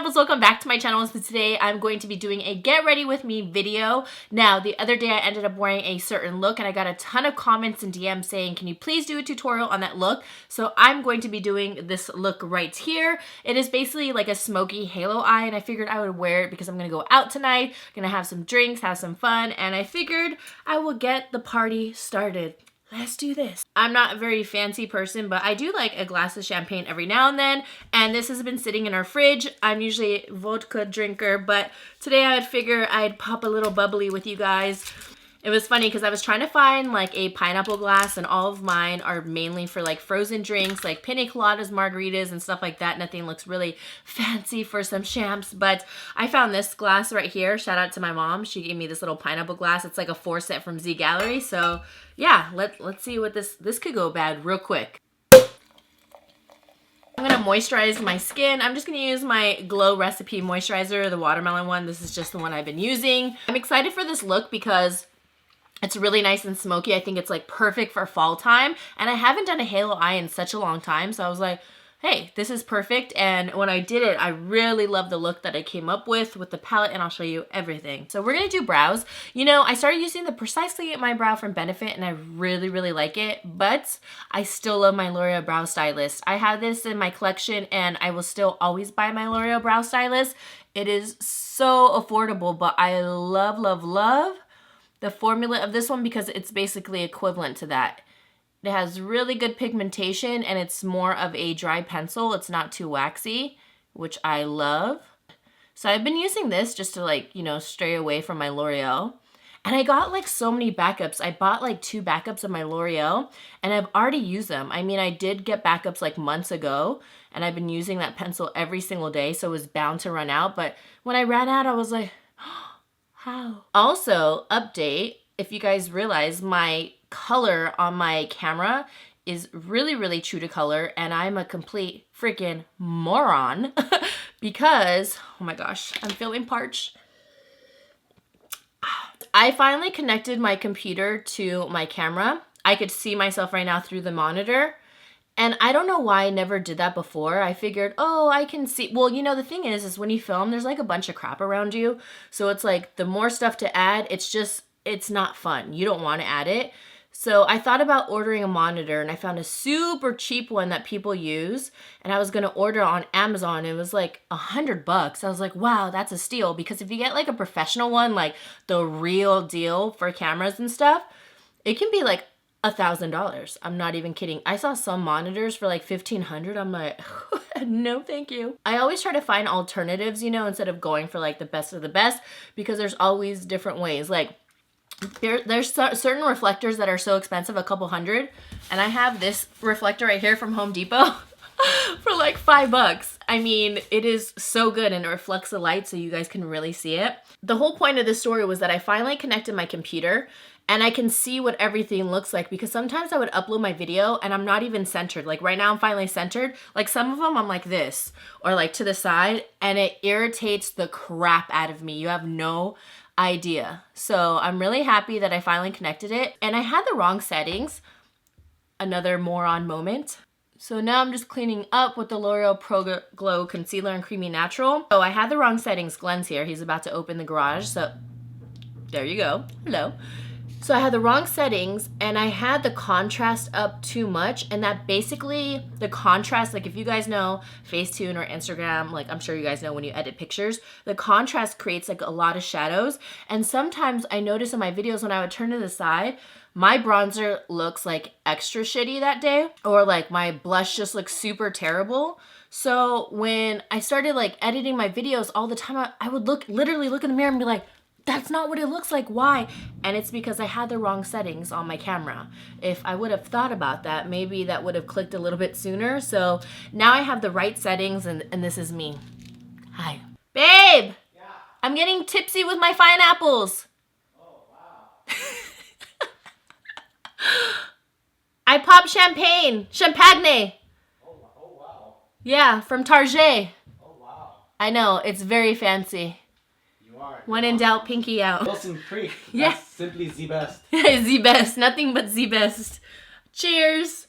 pineapples, welcome back to my channel. So today I'm going to be doing a get ready with me video. Now the other day I ended up wearing a certain look and I got a ton of comments and DMs saying can you please do a tutorial on that look. So I'm going to be doing this look right here. It is basically like a smoky halo eye and I figured I would wear it because I'm gonna go out tonight, gonna have some drinks, have some fun, and I figured I will get the party started. Let's do this. I'm not a very fancy person, but I do like a glass of champagne every now and then, and this has been sitting in our fridge. I'm usually a vodka drinker, but today I would figure I'd pop a little bubbly with you guys. It was funny because I was trying to find like a pineapple glass, and all of mine are mainly for like frozen drinks, like pina coladas, margaritas, and stuff like that. Nothing looks really fancy for some champs, but I found this glass right here. Shout out to my mom. She gave me this little pineapple glass. It's like a 4-set from Z Gallery. So yeah, let's see what this could go bad real quick. I'm gonna moisturize my skin. I'm just gonna use my Glow Recipe moisturizer, the watermelon one. This is just the one I've been using. I'm excited for this look because it's really nice and smoky. I think it's like perfect for fall time. And I haven't done a halo eye in such a long time. So I was like, hey, this is perfect. And when I did it, I really love the look that I came up with the palette, and I'll show you everything. So we're gonna do brows. You know, I started using the Precisely My Brow from Benefit and I really, really like it, but I still love my L'Oreal Brow Stylist. I have this in my collection and I will still always buy my L'Oreal Brow Stylist. It is so affordable, but I love, love, love the formula of this one because it's basically equivalent to that. It has really good pigmentation and it's more of a dry pencil. It's not too waxy, which I love. So I've been using this just to like, you know, stray away from my L'Oreal. And I got like so many backups. I bought like 2 backups of my L'Oreal and I've already used them. I mean, I did get backups like months ago and I've been using that pencil every single day, so it was bound to run out. But when I ran out, I was like, how? Also, update, if you guys realize my color on my camera is really, really true to color, and I'm a complete freaking moron because, oh my gosh, I'm feeling parched. I finally connected my computer to my camera. I could see myself right now through the monitor. And I don't know why I never did that before. I figured, oh, I can see. Well, you know, the thing is when you film, there's like a bunch of crap around you. So it's like the more stuff to add, it's not fun. You don't want to add it. So I thought about ordering a monitor and I found a super cheap one that people use. And I was going to order on Amazon. It was like $100. I was like, wow, that's a steal. Because if you get like a professional one, like the real deal for cameras and stuff, it can be like $1,000. I'm not even kidding. I saw some monitors for like $1,500. I'm like, no, thank you. I always try to find alternatives, you know, instead of going for like the best of the best, because there's always different ways. Like there's certain reflectors that are so expensive, a couple hundred, and I have this reflector right here from Home Depot for like $5. I mean, it is so good and it reflects the light so you guys can really see it. The whole point of this story was that I finally connected my computer and I can see what everything looks like, because sometimes I would upload my video and I'm not even centered. Like right now I'm finally centered. Like some of them I'm like this or like to the side, and it irritates the crap out of me. You have no idea. So I'm really happy that I finally connected it, and I had the wrong settings. Another moron moment. So now I'm just cleaning up with the L'Oreal Pro Glow Concealer in Creamy Natural. So I had the wrong settings. Glenn's here. He's about to open the garage. So there you go. Hello. So I had the wrong settings and I had the contrast up too much, and that basically the contrast, like if you guys know Facetune or Instagram, like I'm sure you guys know when you edit pictures, the contrast creates like a lot of shadows. And sometimes I notice in my videos when I would turn to the side, my bronzer looks like extra shitty that day, or like my blush just looks super terrible. So when I started like editing my videos all the time, I would literally look in the mirror and be like, that's not what it looks like, why? And it's because I had the wrong settings on my camera. If I would have thought about that, maybe that would have clicked a little bit sooner. So now I have the right settings, and this is me. Hi. Babe! Yeah. I'm getting tipsy with my fine apples. Oh, wow. I popped champagne. Champagne. Oh, wow. Yeah, from Target. Oh, wow. I know, it's very fancy. When in doubt, pinky out. Wilson Creek. Yeah. That's simply the best. The best. Nothing but the best. Cheers.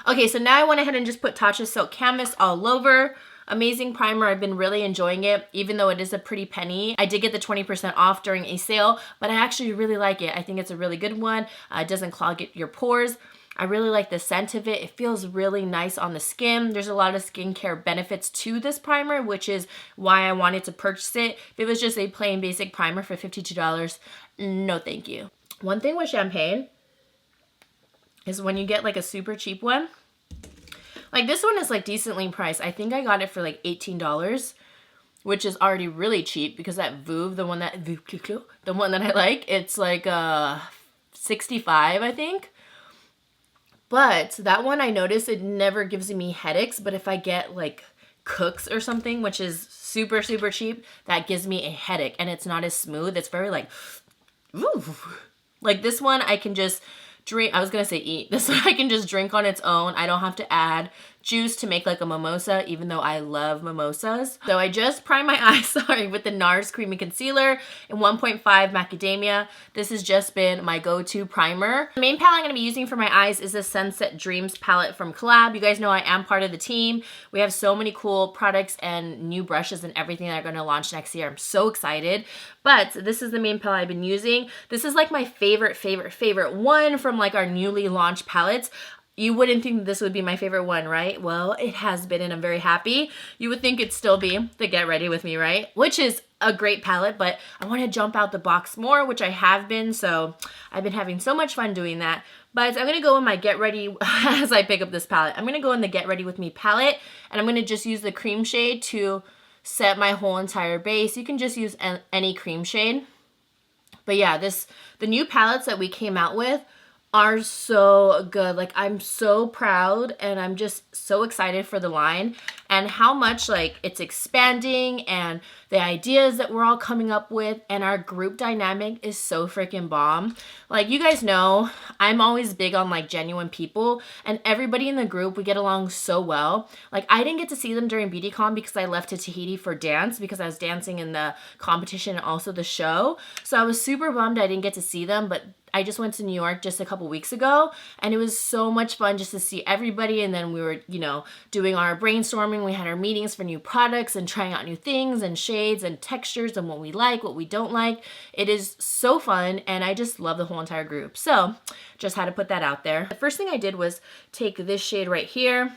Okay, so now I went ahead and just put Tatcha Silk Canvas all over. Amazing primer. I've been really enjoying it, even though it is a pretty penny. I did get the 20% off during a sale, but I actually really like it. I think it's a really good one. It doesn't clog your pores. I really like the scent of it. It feels really nice on the skin. There's a lot of skincare benefits to this primer, which is why I wanted to purchase it. If it was just a plain basic primer for $52, no thank you. One thing with champagne is when you get like a super cheap one, like this one is like decently priced. I think I got it for like $18, which is already really cheap because that Veuve, the one that I like, it's like 65, I think. But that one I noticed it never gives me headaches, but if I get like Cooks or something, which is super, super cheap, that gives me a headache and it's not as smooth. It's very like, ooh. Like this one I can just drink, I was gonna say eat. This one I can just drink on its own. I don't have to add juice to make like a mimosa, even though I love mimosas. So I just primed my eyes, sorry, with the NARS Creamy Concealer in 1.5 Macadamia. This has just been my go-to primer. The main palette I'm gonna be using for my eyes is the Sunset Dreams palette from Collab. You guys know I am part of the team. We have so many cool products and new brushes and everything that are gonna launch next year. I'm so excited. But this is the main palette I've been using. This is like my favorite one from like our newly launched palettes. You wouldn't think this would be my favorite one, right? Well, it has been and I'm very happy. You would think it'd still be the Get Ready With Me, right? Which is a great palette, but I want to jump out the box more, which I have been. So I've been having so much fun doing that. But I'm going to go in my Get Ready, as I pick up this palette, I'm going to go in the Get Ready With Me palette and I'm going to just use the cream shade to set my whole entire base. You can just use any cream shade. But yeah, the new palettes that we came out with are so good. Like I'm so proud and I'm just so excited for the line and how much like it's expanding and the ideas that we're all coming up with, and our group dynamic is so freaking bomb. Like you guys know, I'm always big on like genuine people, and everybody in the group, we get along so well. Like I didn't get to see them during BeautyCon because I left to Tahiti for dance because I was dancing in the competition and also the show. So I was super bummed I didn't get to see them, but I just went to New York just a couple weeks ago and it was so much fun just to see everybody. And then we were, you know, doing our brainstorming. We had our meetings for new products and trying out new things and shades and textures and what we like, what we don't like. It is so fun and I just love the whole entire group. So just had to put that out there. The first thing I did was take this shade right here.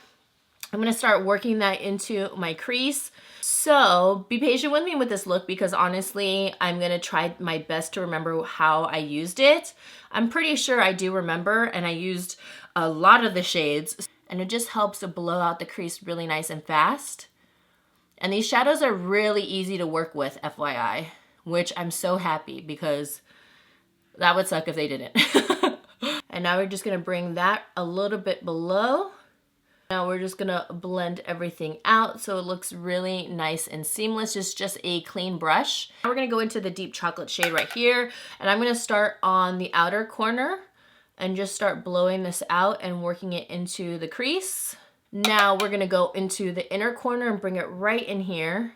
I'm going to start working that into my crease. So be patient with me with this look because honestly, I'm going to try my best to remember how I used it. I'm pretty sure I do remember, and I used a lot of the shades, and it just helps to blow out the crease really nice and fast. And these shadows are really easy to work with, FYI, which I'm so happy because that would suck if they didn't. And now we're just going to bring that a little bit below. Now we're just gonna blend everything out so it looks really nice and seamless. It's just a clean brush. Now we're gonna go into the deep chocolate shade right here, and I'm gonna start on the outer corner and just start blowing this out and working it into the crease. Now we're gonna go into the inner corner and bring it right in here.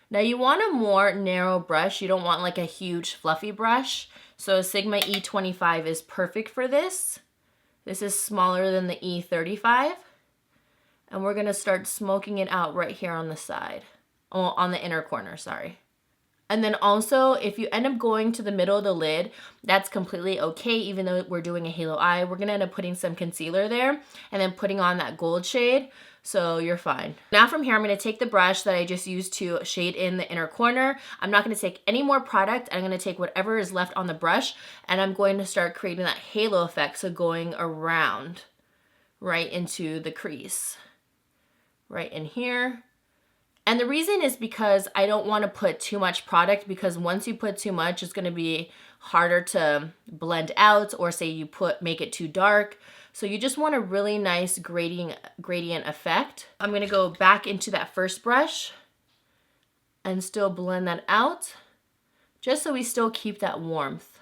Now you want a more narrow brush. You don't want like a huge fluffy brush. So a Sigma E25 is perfect for this. This is smaller than the E35. And we're gonna start smoking it out right here on the side. Oh, on the inner corner, sorry. And then also, if you end up going to the middle of the lid, that's completely okay, even though we're doing a halo eye. We're gonna end up putting some concealer there and then putting on that gold shade, so you're fine. Now from here, I'm gonna take the brush that I just used to shade in the inner corner. I'm not gonna take any more product. I'm gonna take whatever is left on the brush, and I'm going to start creating that halo effect, so going around right into the crease. Right in here. And the reason is because I don't want to put too much product, because once you put too much, it's going to be harder to blend out, or say you make it too dark. So you just want a really nice gradient effect. I'm going to go back into that first brush and still blend that out, just so we still keep that warmth.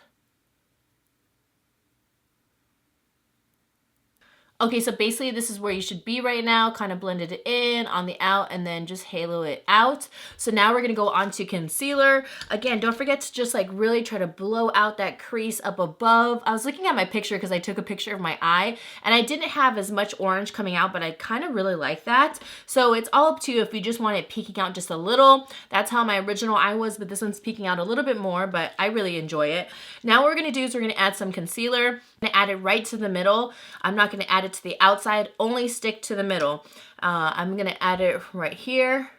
Okay, so basically this is where you should be right now. Kind of blend it in on the out and then just halo it out. So now we're gonna go on to concealer. Again, don't forget to just like really try to blow out that crease up above. I was looking at my picture because I took a picture of my eye and I didn't have as much orange coming out, but I kind of really like that. So it's all up to you if you just want it peeking out just a little. That's how my original eye was, but this one's peeking out a little bit more, but I really enjoy it. Now what we're gonna do is we're gonna add some concealer. I'm gonna add it right to the middle. I'm not gonna add it to the outside, only stick to the middle. I'm gonna add it right here.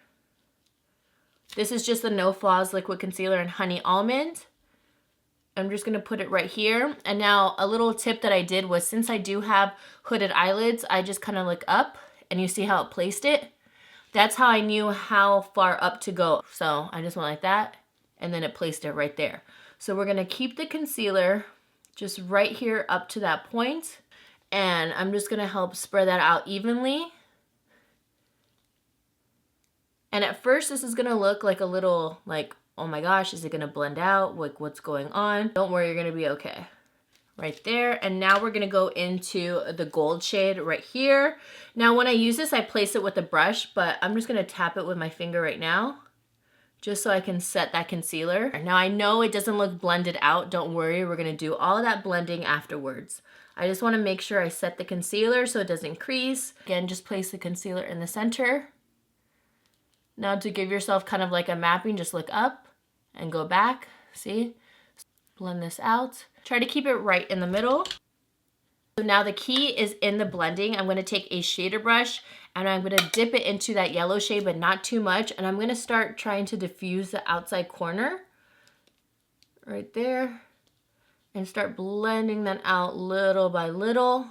This is just the No Flaws Liquid Concealer in Honey Almond. I'm just gonna put it right here. And now a little tip that I did was, since I do have hooded eyelids, I just kind of look up and you see how it placed it? That's how I knew how far up to go. So I just went like that and then it placed it right there. So we're gonna keep the concealer just right here up to that point. And I'm just gonna help spread that out evenly. And at first this is gonna look like a little like, oh my gosh, is it gonna blend out? Like, what's going on? Don't worry, you're gonna be okay. Right there. And now we're gonna go into the gold shade right here. Now when I use this, I place it with a brush, but I'm just gonna tap it with my finger right now, just so I can set that concealer. Now I know it doesn't look blended out. Don't worry, we're gonna do all of that blending afterwards. I just wanna make sure I set the concealer so it doesn't crease. Again, just place the concealer in the center. Now to give yourself kind of like a mapping, just look up and go back, see? Blend this out. Try to keep it right in the middle. So now the key is in the blending. I'm gonna take a shader brush and I'm gonna dip it into that yellow shade, but not too much. And I'm gonna start trying to diffuse the outside corner right there and start blending that out little by little,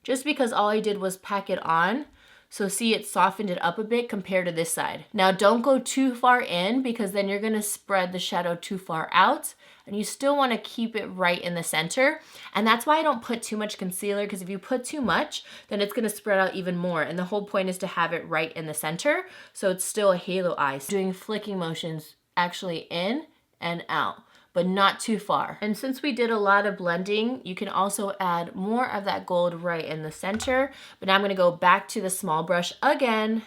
just because all I did was pack it on. So see, it softened it up a bit compared to this side. Now don't go too far in because then you're gonna spread the shadow too far out, and you still wanna keep it right in the center. And that's why I don't put too much concealer, because if you put too much, then it's gonna spread out even more. And the whole point is to have it right in the center, so it's still a halo eye. So doing flicking motions actually in and out, but not too far. And since we did a lot of blending, you can also add more of that gold right in the center. But now I'm gonna go back to the small brush again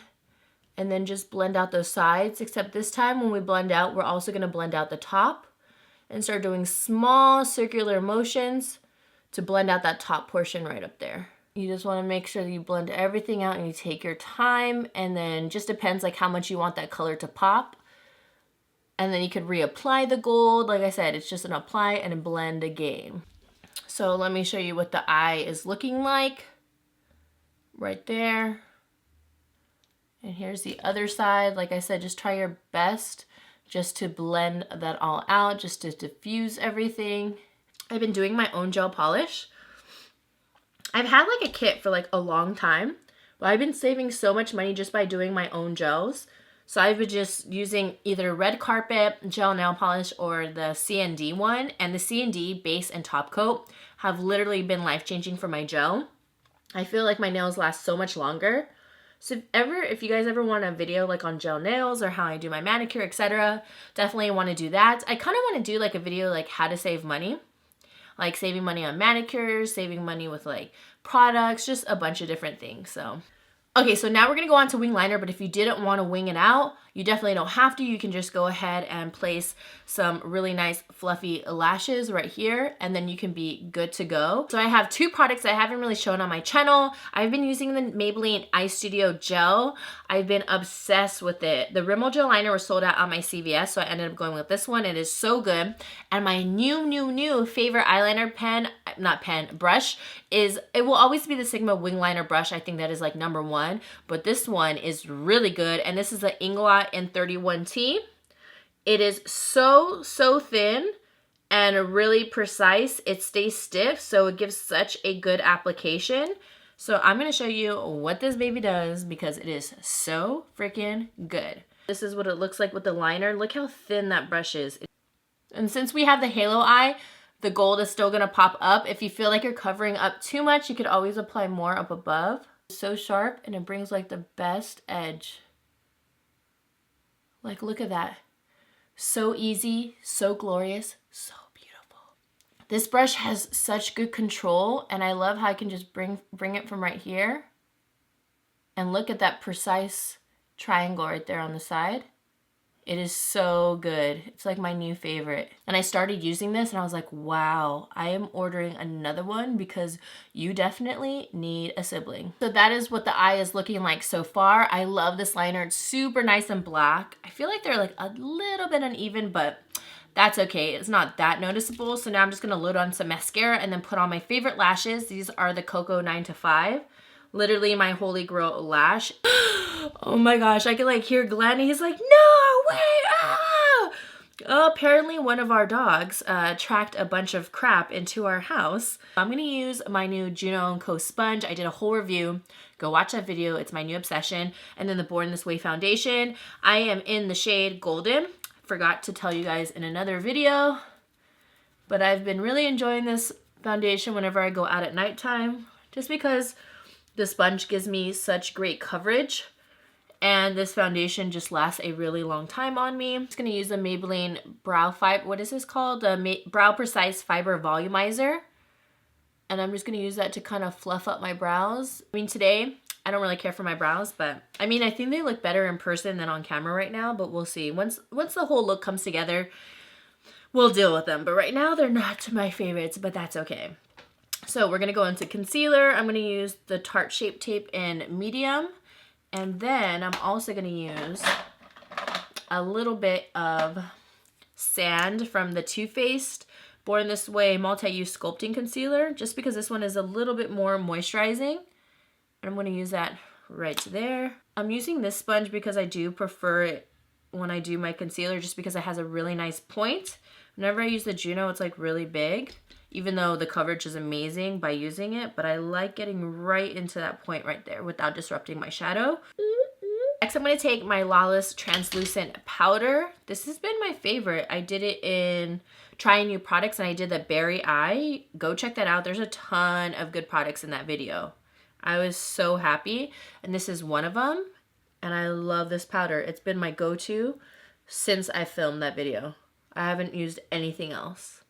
and then just blend out those sides, except this time when we blend out, we're also gonna blend out the top and start doing small circular motions to blend out that top portion right up there. You just wanna make sure that you blend everything out and you take your time, and then just depends like how much you want that color to pop. And then you could reapply the gold. Like I said, it's just an apply and a blend a game. So let me show you what the eye is looking like. Right there. And here's the other side. Like I said, just try your best just to blend that all out, just to diffuse everything. I've been doing my own gel polish. I've had like a kit for like a long time, but I've been saving so much money just by doing my own gels. So I've been just using either Red Carpet gel nail polish or the C&D one. And the C&D base and top coat have literally been life-changing for my gel. I feel like my nails last so much longer. So if you guys ever want a video like on gel nails or how I do my manicure, etc., definitely want to do that. I kind of want to do like a video like how to save money. Like saving money on manicures, saving money with like products, just a bunch of different things. So okay, so now we're gonna go on to wing liner, but if you didn't want to wing it out, you definitely don't have to. You can just go ahead and place some really nice fluffy lashes right here, and then you can be good to go. So I have two products I haven't really shown on my channel. I've been using the Maybelline Eye Studio Gel. I've been obsessed with it. The Rimmel Gel Liner was sold out on my CVS, so I ended up going with this one. It is so good. And my new favorite eyeliner brush is, it will always be the Sigma Wing Liner brush. I think that is like #1, but this one is really good. And this is the Inglot in 31T. It is so thin and really precise. It stays stiff, so it gives such a good application. So I'm gonna show you what this baby does because it is so freaking good. This is what it looks like with the liner. Look how thin that brush is. And since we have the halo eye, the gold is still gonna pop up. If you feel like you're covering up too much, you could always apply more up above. It's so sharp, and it brings like the best edge. Like, look at that. So easy, so glorious, so beautiful. This brush has such good control, and I love how I can just bring it from right here. And look at that precise triangle right there on the side. It is so good. It's like my new favorite. And I started using this and I was like, wow, I am ordering another one because you definitely need a sibling. So that is what the eye is looking like so far. I love this liner. It's super nice and black. I feel like they're like a little bit uneven, but that's okay. It's not that noticeable. So now I'm just gonna load on some mascara and then put on my favorite lashes. These are the Koko 9 to 5. Literally my holy grail lash. Oh my gosh, I can like hear Glenn. He's like, no, wait, ah! Apparently one of our dogs tracked a bunch of crap into our house. I'm gonna use my new Juno & Co sponge. I did a whole review. Go watch that video. It's my new obsession. And then the Born This Way foundation. I am in the shade Golden. Forgot to tell you guys in another video, but I've been really enjoying this foundation whenever I go out at nighttime, just because the sponge gives me such great coverage, and this foundation just lasts a really long time on me. I'm just going to use the Maybelline Brow Fiber, what is this called? The Brow Precise Fiber Volumizer. And I'm just going to use that to kind of fluff up my brows. I mean, today, I don't really care for my brows, but I mean, I think they look better in person than on camera right now, but we'll see. Once the whole look comes together, we'll deal with them. But right now, they're not my favorites, but that's okay. So we're going to go into concealer. I'm going to use the Tarte Shape Tape in medium. And then I'm also going to use a little bit of sand from the Too Faced Born This Way Multi-Use Sculpting Concealer, just because this one is a little bit more moisturizing. And I'm going to use that right there. I'm using this sponge because I do prefer it when I do my concealer, just because it has a really nice point. Whenever I use the Juno, it's like really big, even though the coverage is amazing by using it, but I like getting right into that point right there without disrupting my shadow. Next, I'm going to take my Lawless Translucent Powder. This has been my favorite. I did it in Trying New Products, and I did the Berry Eye. Go check that out. There's a ton of good products in that video. I was so happy, and this is one of them, and I love this powder. It's been my go-to since I filmed that video. I haven't used anything else.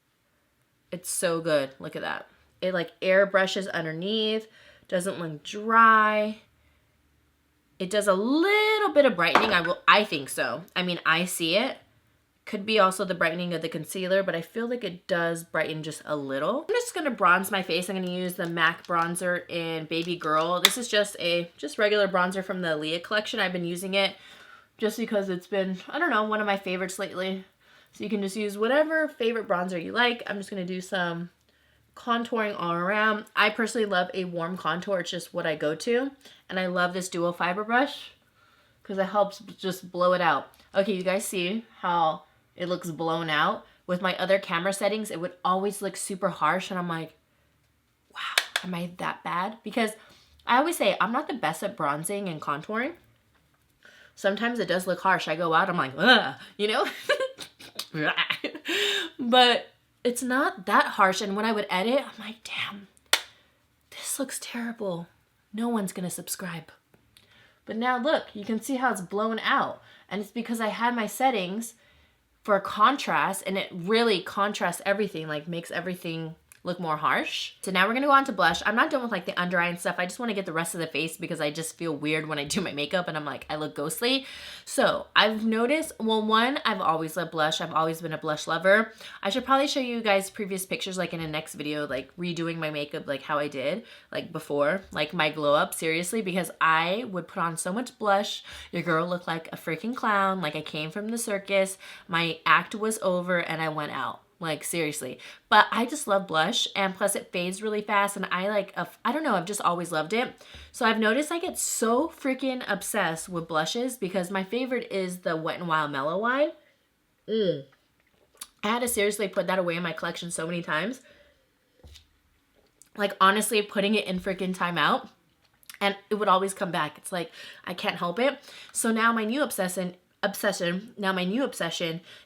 It's so good. Look at that. It like airbrushes underneath, doesn't look dry. It does a little bit of brightening. I think so. I mean, I see it. Could be also the brightening of the concealer, but I feel like it does brighten just a little. I'm just gonna bronze my face. I'm gonna use the MAC bronzer in Baby Girl. This is just regular bronzer from the Leah collection. I've been using it just because it's been, I don't know, one of my favorites lately. So you can just use whatever favorite bronzer you like. I'm just going to do some contouring all around. I personally love a warm contour. It's just what I go to. And I love this dual fiber brush because it helps just blow it out. Okay, you guys see how it looks blown out? With my other camera settings, it would always look super harsh. And I'm like, wow, am I that bad? Because I always say I'm not the best at bronzing and contouring. Sometimes it does look harsh. I go out, I'm like, ugh, you know? But it's not that harsh, and when I would edit, I'm like, damn, this looks terrible. No one's gonna subscribe. But now look, you can see how it's blown out, and it's because I had my settings for contrast, and it really contrasts everything, like makes everything look more harsh. So now we're gonna go on to blush. I'm not done with like the under eye and stuff. I just wanna get the rest of the face because I just feel weird when I do my makeup and I'm like, I look ghostly. So I've noticed, well, one, I've always loved blush. I've always been a blush lover. I should probably show you guys previous pictures like in a next video, like redoing my makeup like how I did, like before, like my glow up, seriously, because I would put on so much blush. Your girl looked like a freaking clown, like I came from the circus. My act was over and I went out. Like seriously, but I just love blush, and plus it fades really fast, and I don't know, I've just always loved it. So I've noticed I get so freaking obsessed with blushes because my favorite is the Wet n Wild Mellow Wine. I had to seriously put that away in my collection so many times. Like honestly, putting it in freaking timeout, and it would always come back. It's like I can't help it. So now my new obsession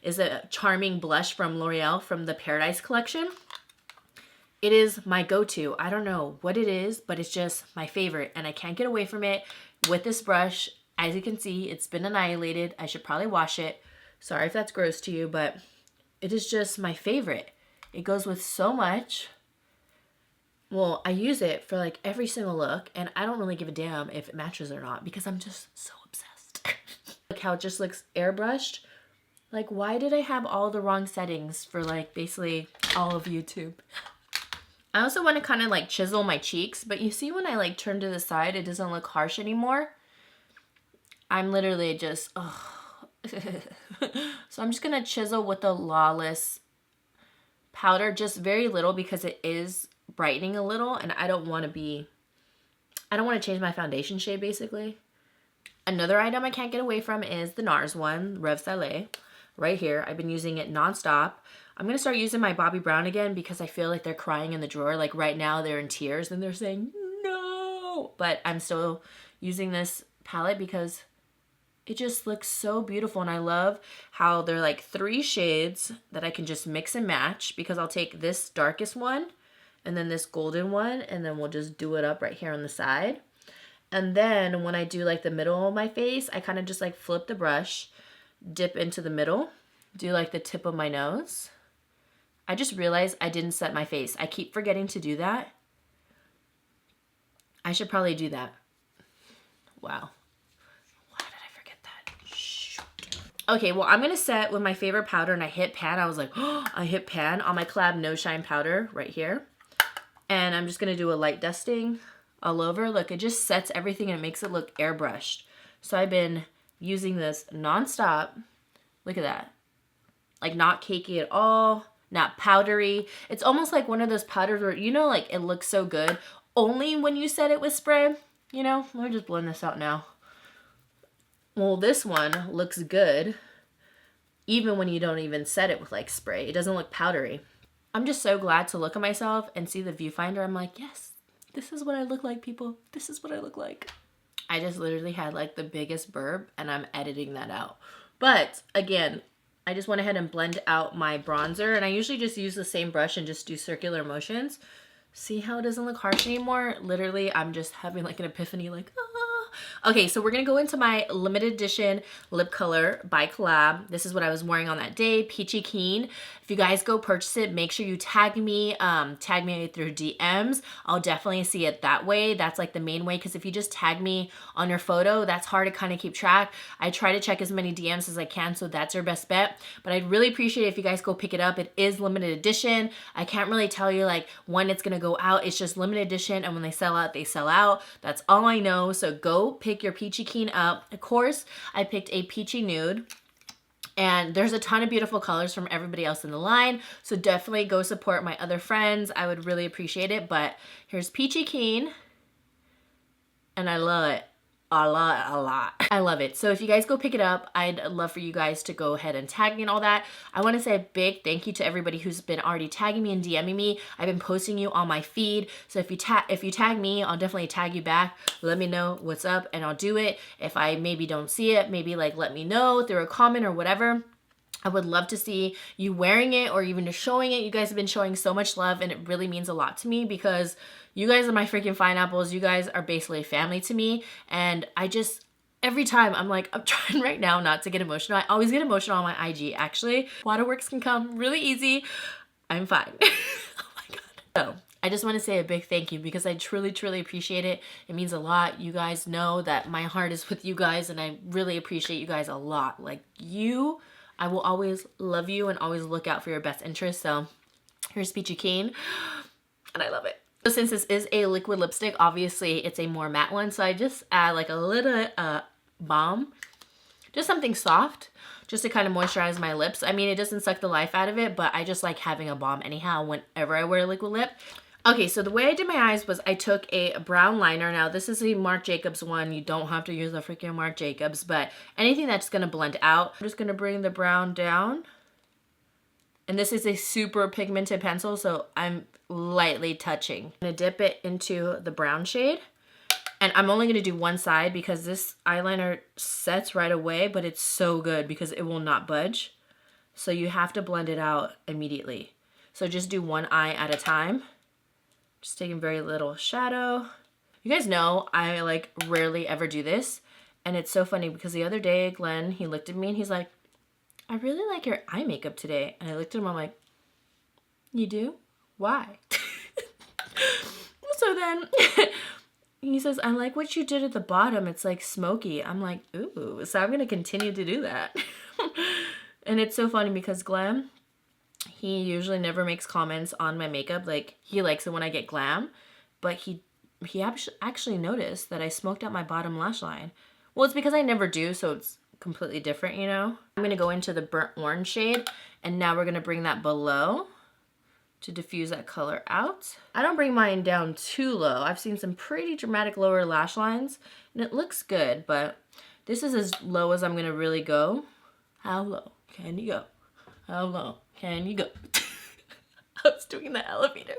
is a Charming blush from L'Oreal from the Paradise collection. It is my go-to. I don't know what it is, but it's just my favorite, and I can't get away from it with this brush. As you can see, it's been annihilated. I should probably wash it. Sorry if that's gross to you, but it is just my favorite. It goes with so much. Well, I use it for like every single look, and I don't really give a damn if it matches or not because I'm just so obsessed. Look how it just looks airbrushed. Like, why did I have all the wrong settings for like basically all of YouTube? I also want to kind of like chisel my cheeks, but you see when I like turn to the side, it doesn't look harsh anymore. I'm literally just, So I'm just going to chisel with the Lawless powder, just very little because it is brightening a little, and I don't want to change my foundation shade basically. Another item I can't get away from is the NARS one, Rev Salé, right here. I've been using it nonstop. I'm going to start using my Bobbi Brown again because I feel like they're crying in the drawer. Like right now they're in tears and they're saying no, but I'm still using this palette because it just looks so beautiful, and I love how they're like 3 shades that I can just mix and match because I'll take this darkest one and then this golden one, and then we'll just do it up right here on the side. And then when I do like the middle of my face, I kind of just like flip the brush, dip into the middle, do like the tip of my nose. I just realized I didn't set my face. I keep forgetting to do that. I should probably do that. Wow. Okay, well, I'm going to set with my favorite powder, and I hit pan. I was like, oh, I hit pan on my Collab No Shine powder right here. And I'm just going to do a light dusting all over. Look, it just sets everything and it makes it look airbrushed. So I've been using this nonstop. Look at that. Like not cakey at all, not powdery. It's almost like one of those powders where, you know, like it looks so good only when you set it with spray. You know, let me just blend this out now. Well, this one looks good even when you don't even set it with like spray. It doesn't look powdery. I'm just so glad to look at myself and see the viewfinder. I'm like, yes, this is what I look like, people. This is what I look like. I just literally had like the biggest burp and I'm editing that out. But again, I just went ahead and blend out my bronzer, and I usually just use the same brush and just do circular motions. See how it doesn't look harsh anymore? Literally, I'm just having like an epiphany, like, ah. Okay, so we're gonna go into my limited edition lip color by Collab. This is what I was wearing on that day, Peachy Keen. If you guys go purchase it, make sure you tag me through DMs. I'll definitely see it that way. That's like the main way, because if you just tag me on your photo, that's hard to kind of keep track. I try to check as many DMs as I can, so that's your best bet. But I'd really appreciate it if you guys go pick it up. It is limited edition. I can't really tell you like when it's gonna go out. It's just limited edition, and when they sell out, they sell out. That's all I know. So go pick your Peachy Keen up. Of course, I picked a peachy nude, and there's a ton of beautiful colors from everybody else in the line, so definitely go support my other friends. I would really appreciate it. But here's Peachy Keen, and I love it. A lot. I love it. So if you guys go pick it up, I'd love for you guys to go ahead and tag me and all that. I want to say a big thank you to everybody who's been already tagging me and DMing me. I've been posting you on my feed. So if you tag me, I'll definitely tag you back. Let me know what's up and I'll do it. If I maybe don't see it, maybe like let me know through a comment or whatever. I would love to see you wearing it or even just showing it. You guys have been showing so much love, and it really means a lot to me because you guys are my freaking pineapples. You guys are basically family to me. And I just, every time I'm like, I'm trying right now not to get emotional. I always get emotional on my IG, actually. Waterworks can come really easy. I'm fine. Oh my God. So I just want to say a big thank you because I truly, truly appreciate it. It means a lot. You guys know that my heart is with you guys, and I really appreciate you guys a lot. Like you, I will always love you and always look out for your best interest. So here's Peachy Keen, and I love it. So since this is a liquid lipstick, obviously it's a more matte one. So I just add like a little balm, just something soft, just to kind of moisturize my lips. I mean, it doesn't suck the life out of it, but I just like having a balm anyhow whenever I wear a liquid lip. Okay, so the way I did my eyes was I took a brown liner. Now, this is a Marc Jacobs one. You don't have to use a freaking Marc Jacobs, but anything that's going to blend out. I'm just going to bring the brown down. And this is a super pigmented pencil, so I'm lightly touching. I'm going to dip it into the brown shade. And I'm only going to do one side because this eyeliner sets right away, but it's so good because it will not budge. So you have to blend it out immediately. So just do one eye at a time. Just taking very little shadow. You guys know I like rarely ever do this. And it's so funny because the other day, Glenn, he looked at me and he's like, I really like your eye makeup today. And I looked at him, I'm like, You do? Why? So then he says, I like what you did at the bottom. It's like smoky. I'm like, ooh. So I'm going to continue to do that. And it's so funny because Glam, he usually never makes comments on my makeup. Like, he likes it when I get glam. But he actually noticed that I smoked out my bottom lash line. Well, it's because I never do, so it's completely different, you know? I'm going to go into the burnt orange shade. And now we're going to bring that below to diffuse that color out. I don't bring mine down too low. I've seen some pretty dramatic lower lash lines and it looks good, but this is as low as I'm gonna really go. How low can you go? How low can you go? I was doing the elevator.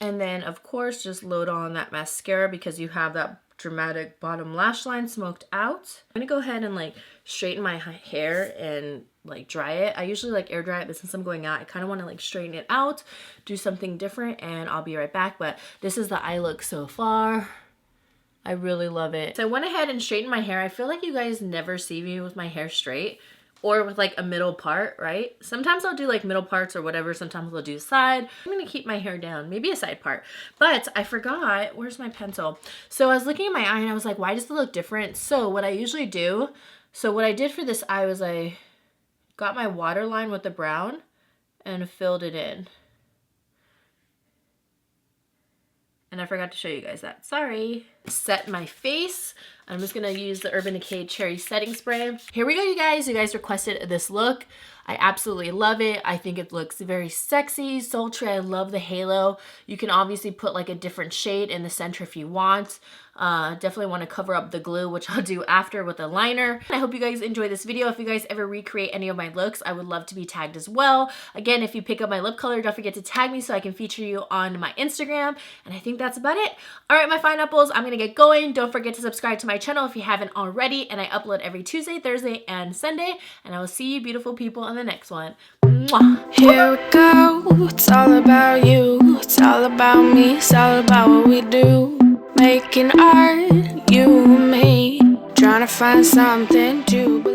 And then of course just load on that mascara because you have that dramatic bottom lash line smoked out. I'm gonna go ahead and like straighten my hair and like dry it. I usually like air dry it, but since I'm going out, I kind of want to like straighten it out, do something different, and I'll be right back. But this is the eye look so far. I really love it. So I went ahead and straightened my hair. I feel like you guys never see me with my hair straight or with like a middle part, right? Sometimes I'll do like middle parts or whatever. Sometimes I'll do side. I'm gonna keep my hair down, maybe a side part. But I forgot, where's my pencil? So I was looking at my eye and I was like, why does it look different? So what I usually do, so what I did for this eye was I got my waterline with the brown and filled it in. And I forgot to show you guys that, sorry. Set my face. I'm just gonna use the Urban Decay Cherry Setting Spray. Here we go, you guys. You guys requested this look. I absolutely love it. I think it looks very sexy, sultry. I love the halo. You can obviously put like a different shade in the center if you want. Definitely want to cover up the glue, which I'll do after with a liner. I hope you guys enjoy this video. If you guys ever recreate any of my looks, I would love to be tagged as well. Again, if you pick up my lip color, don't forget to tag me so I can feature you on my Instagram. And I think that's about it. All right, my fine apples, I'm gonna get going. Don't forget to subscribe to my channel if you haven't already. And I upload every Tuesday, Thursday, and Sunday. And I will see you beautiful people on the next one. Mwah. Here we go, it's all about you, it's all about me, it's all about what we do. Making art, you and me, trying to find something to believe.